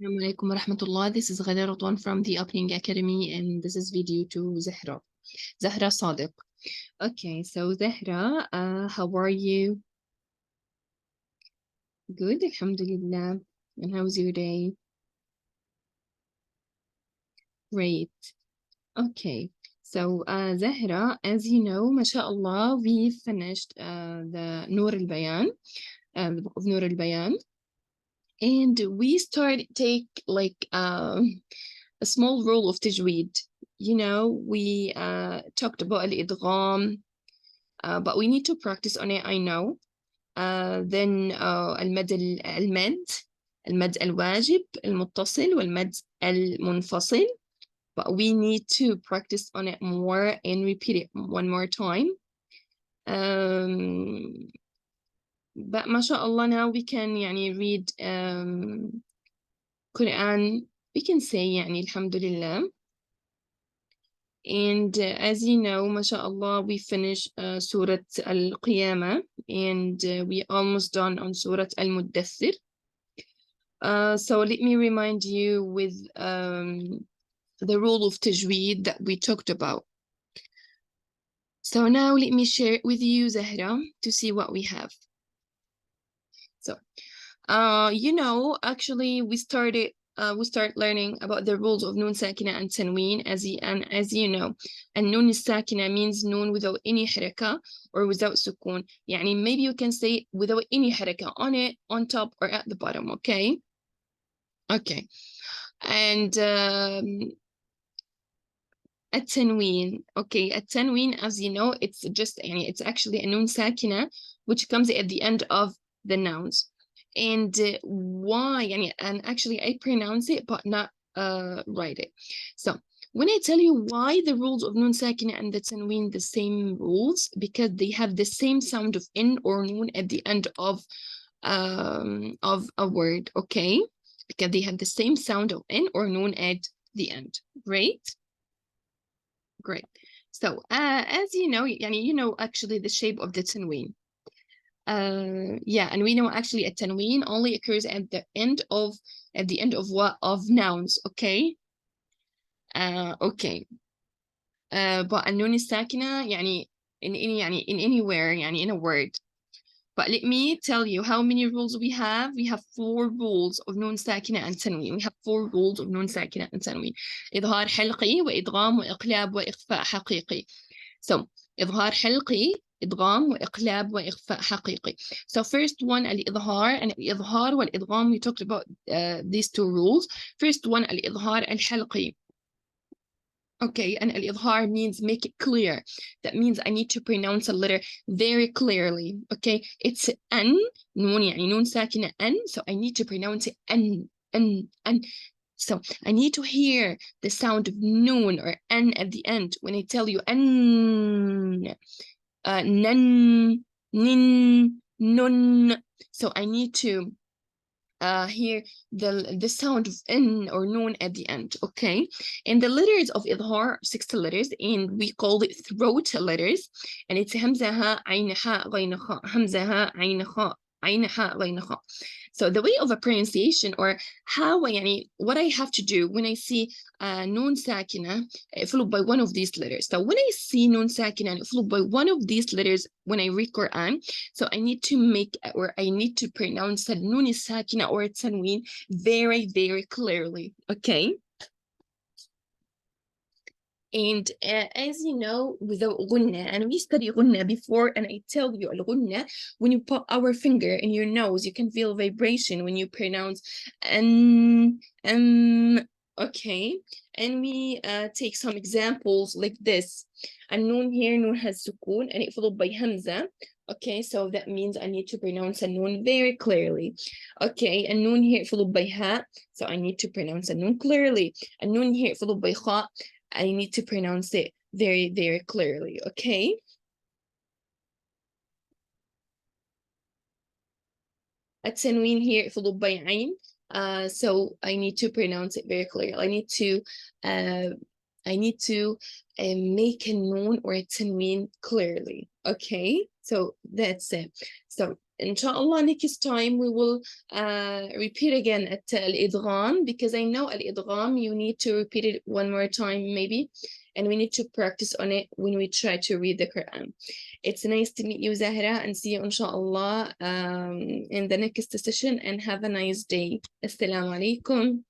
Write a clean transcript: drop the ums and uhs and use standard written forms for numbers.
Assalamu alaikum wa rahmatullah. This is Ghada Rotwan from the Opening Academy, and this is video to Zahra. Zahra Sadiq. Okay, so Zahra, how are you? Good, alhamdulillah. And how's your day? Great. Okay, so Zahra, as you know, mashallah, we finished the Nur al-Bayan, the book of Nur al-Bayan, and we started take like a small rule of tajweed. You know, we talked about al-idgham, but we need to practice on it, I know. Then المد المد الواجب المتصل والمد المنفصل, but we need to practice on it more and repeat it one more time. But mashallah, now we can read Quran, we can say alhamdulillah. And as you know, mashallah, we finished Surah Al-Qiyamah, and we almost done on Surah Al-Muddathir. So let me remind you with the rule of tajweed that we talked about. So now let me share it with you, Zahra, to see what we have. So, you know, actually we start learning about the rules of Nun Sakina and Tanween, as you know. And Nun Sakina means Nun without any haraka or without sukun. Yani maybe you can say without any haraka on it, on top, or at the bottom, okay? Okay. And التنوين, okay, التنوين, as you know, it's just it's actually a Nun Sakina which comes at the end of the nouns. And why, and actually I pronounce it but not write it. So when I tell you why the rules of Nun Sakina and the Tanween the same rules, because they have the same sound of N or Nun at the end of a word, okay? Because they have the same sound of N or Nun at the end. Great. So as you know, you know actually the shape of the Tanween. Yeah, and we know actually a tanween only occurs at the end of what? Of nouns, okay? Okay. But النون الساكنة in anywhere in a word. But let me tell you how many rules we have. We have 4 rules of نون ساكنة and tanween. We have 4 rules of نون ساكنة and tanween. إظهار حلقي وإدغام وإقلاب وإخفاء حقيقي. So إظهار حلقي, إدغام وإقلاب وإخفاء حقيقي. So first one الإظهار, and الإظهار والإدغام, we talked about these 2 rules. First one الإظهار الحلقي. Okay, and al-idhar means make it clear. That means I need to pronounce a letter very clearly. Okay, it's an, noon, noon sakina an, so I need to pronounce it an. So I need to hear the sound of noon or an at the end when I tell you an, nan, nin, nun. So I need to hear the sound of n or noon at the end, okay? And the letters of idhar, 60 letters, and we call it throat letters, and it's hamza ha, ayn ha, ghayn kha, hamza ha, ayn kha, ayn ha, ghayn kha. So the way of a pronunciation, or how what I have to do when I see noon sakina followed by one of these letters. So when I see noon sakina followed by one of these letters when I read Quran, so I need to make, or I need to pronounce the noon sakina or tanween very, very clearly, okay? And as you know, without gunna, and we study gunna before, and I tell you, al-gunna, when you put our finger in your nose, you can feel vibration when you pronounce okay? And we take some examples like this. And noon here, noon has sukun, and it followed by hamza. Okay, so that means I need to pronounce a noon very clearly. Okay, and noon here followed by ha, so I need to pronounce a noon clearly. And noon here followed by kha, I need to pronounce it very, very clearly, okay? A tanween here followed by ayn, so I need to pronounce it very clearly. I need to make a noon or a tanween clearly, okay? So that's it. So inshallah next time we will repeat again at al-idgham, because I know al-idgham you need to repeat it one more time maybe, and we need to practice on it when we try to read the Quran. It's nice to meet you, Zahra, and see you inshallah in the next session, and have a nice day. Assalamu alaikum.